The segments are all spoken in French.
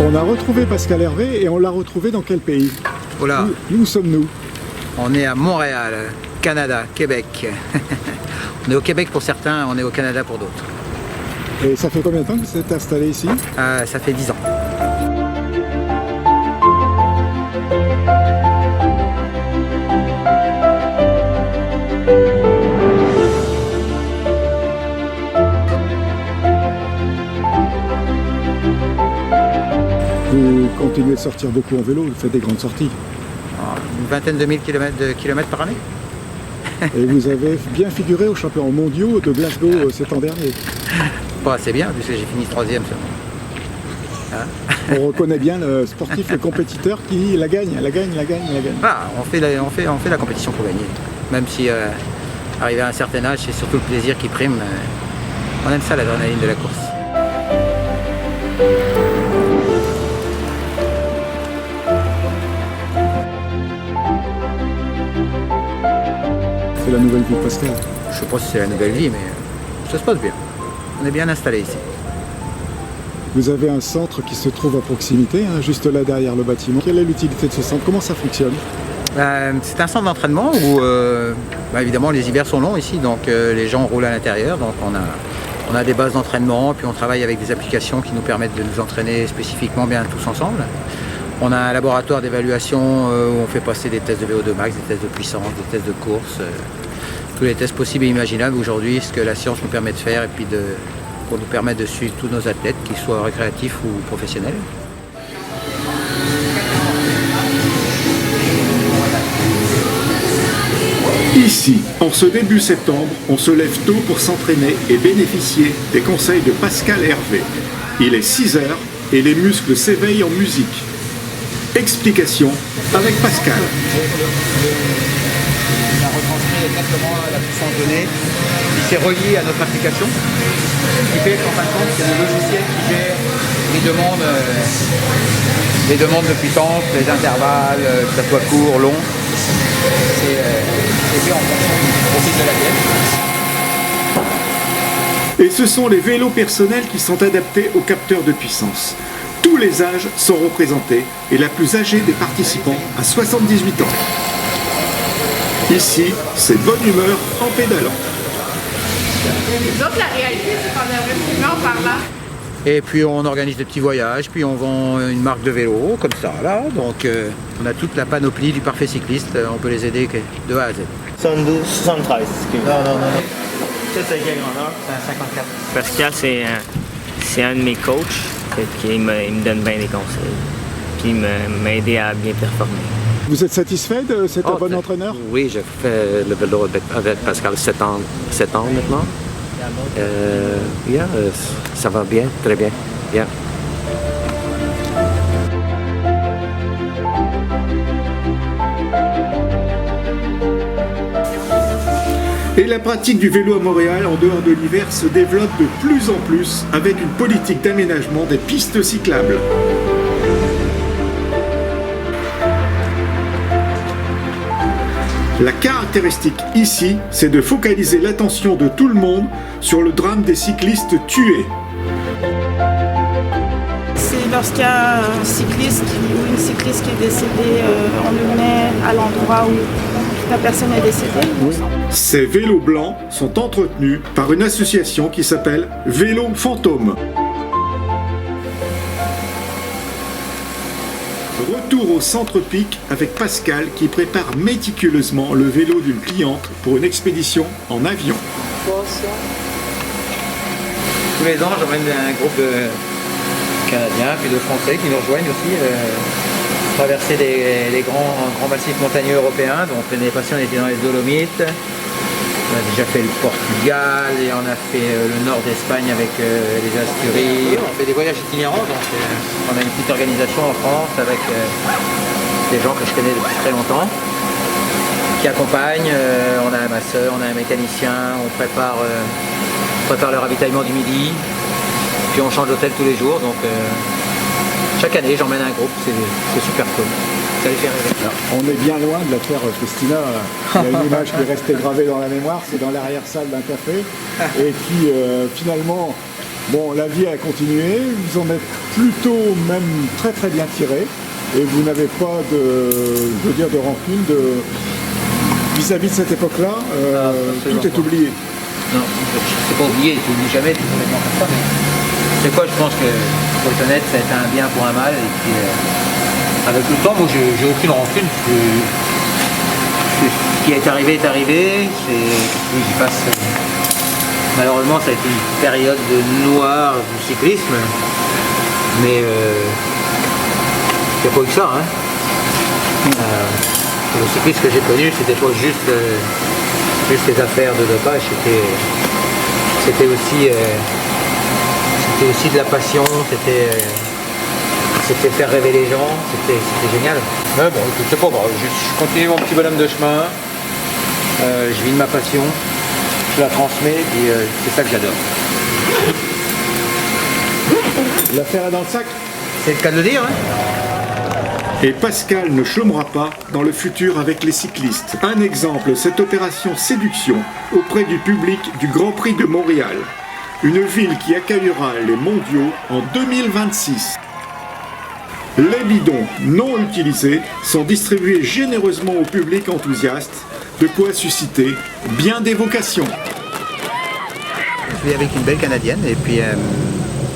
On a retrouvé Pascal Hervé et on l'a retrouvé dans quel pays? Voilà. Où sommes-nous? On est à Montréal, Canada, Québec. On est au Québec pour certains, on est au Canada pour d'autres. Et ça fait combien de temps que vous êtes installé ici? Ça fait 10 ans. Vous continuez de sortir beaucoup en vélo, vous faites des grandes sorties. Une vingtaine de kilomètres par année. Et vous avez bien figuré aux championnats mondiaux de Glasgow cet an dernier. Pas assez bien, puisque j'ai fini 3e seulement. On reconnaît bien le sportif, le compétiteur qui la gagne. Ah, on fait la compétition pour gagner. Même si, arrivé à un certain âge, c'est surtout le plaisir qui prime. On aime ça, l'adrénaline de la course. C'est la nouvelle vie de Pascal. Je sais pas si c'est la nouvelle vie, mais ça se passe bien. On est bien installé ici. Vous avez un centre qui se trouve à proximité, hein, juste là derrière le bâtiment. Quelle est l'utilité de ce centre? Comment ça fonctionne? C'est un centre d'entraînement où, évidemment, les hivers sont longs ici, donc les gens roulent à l'intérieur. Donc on a des bases d'entraînement, puis on travaille avec des applications qui nous permettent de nous entraîner spécifiquement bien tous ensemble. On a un laboratoire d'évaluation où on fait passer des tests de VO2 max, des tests de puissance, des tests de course, tous les tests possibles et imaginables aujourd'hui, ce que la science nous permet de faire et puis pour nous permettre de suivre tous nos athlètes, qu'ils soient récréatifs ou professionnels. Ici, en ce début septembre, on se lève tôt pour s'entraîner et bénéficier des conseils de Pascal Hervé. Il est 6 heures et les muscles s'éveillent en musique. Explication avec Pascal. On a retranscrit exactement la puissance donnée qui s'est reliée à notre application. Ce qui fait qu'en fin de compte, c'est le logiciel qui gère les demandes de puissance, les intervalles, que ça soit court, long. C'est fait en fonction du profil de la pièce. Et ce sont les vélos personnels qui sont adaptés aux capteurs de puissance. Tous les âges sont représentés et la plus âgée des participants a 78 ans. Ici, c'est bonne humeur en pédalant. Nous autres, la réalité, c'est qu'on aimerait filmer en parlant. Et puis on organise des petits voyages, puis on vend une marque de vélo, comme ça, là. Donc on a toute la panoplie du parfait cycliste, on peut les aider de A à Z. 72, 73, excuse. Non. Ça, c'est quelle grandeur? C'est un 54. Pascal, c'est un de mes coachs. Il me donne bien des conseils. Puis il m'a aidé à bien performer. Vous êtes satisfait de cet bon entraîneur? Oui, j'ai fait le vélo avec Pascal 7 ans maintenant. Ça va bien, très bien. Yeah. Et la pratique du vélo à Montréal en dehors de l'hiver se développe de plus en plus avec une politique d'aménagement des pistes cyclables. La caractéristique ici, c'est de focaliser l'attention de tout le monde sur le drame des cyclistes tués. C'est lorsqu'il y a un cycliste ou une cycliste qui est décédée, on le met à l'endroit où la personne est décédée. Oui. Ces vélos blancs sont entretenus par une association qui s'appelle Vélo Fantôme. Retour au centre Pic avec Pascal qui prépare méticuleusement le vélo d'une cliente pour une expédition en avion. Tous les ans, j'emmène un groupe de Canadiens puis de Français qui nous rejoignent aussi. Traverser les grands massifs montagneux européens. Donc l'année passée, on était dans les Dolomites. On a déjà fait le Portugal et on a fait le nord d'Espagne avec les Asturies. On fait des voyages itinérants, donc on a une petite organisation en France avec des gens que je connais depuis très longtemps qui accompagnent. On a un masseur, on a un mécanicien, on prépare le ravitaillement du midi, puis on change d'hôtel tous les jours. Donc chaque année, j'emmène un groupe, c'est super cool. Ça les fait rêver. Alors, on est bien loin de l'affaire Festina. Il y a une image qui est restée gravée dans la mémoire, c'est dans l'arrière-salle d'un café. Et puis finalement, Bon, la vie a continué, vous en êtes plutôt même très très bien tiré et vous n'avez pas de rancune vis-à-vis de cette époque-là, tout est pas. oublié. Non, c'est pas oublié, tu n'oublies jamais, tu complètement comme ça. C'est quoi, je pense que, pour être honnête, ça a été un bien pour un mal. Et puis, avec le temps, moi, j'ai aucune rancune. Ce qui est arrivé est arrivé. J'y passe. Malheureusement, ça a été une période noire du cyclisme. Mais il n'y a pas eu que ça. Hein. Le cyclisme que j'ai connu, c'était pas juste les affaires de dopage, c'était aussi de la passion, c'était faire rêver les gens, c'était génial. Ouais, bon, écoute, c'est pas grave, je continue mon petit bonhomme de chemin, je vis de ma passion, je la transmets et c'est ça que j'adore. L'affaire est dans le sac. C'est le cas de le dire, hein. Et Pascal ne chômera pas dans le futur avec les cyclistes. Un exemple, cette opération séduction auprès du public du Grand Prix de Montréal. Une ville qui accueillera les mondiaux en 2026. Les bidons non utilisés sont distribués généreusement au public enthousiaste, de quoi susciter bien des vocations. Je vis avec une belle Canadienne et puis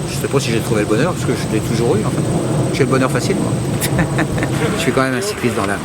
je sais pas si j'ai trouvé le bonheur parce que je l'ai toujours eu en fait. J'ai le bonheur facile moi. Je suis quand même un cycliste dans l'âme.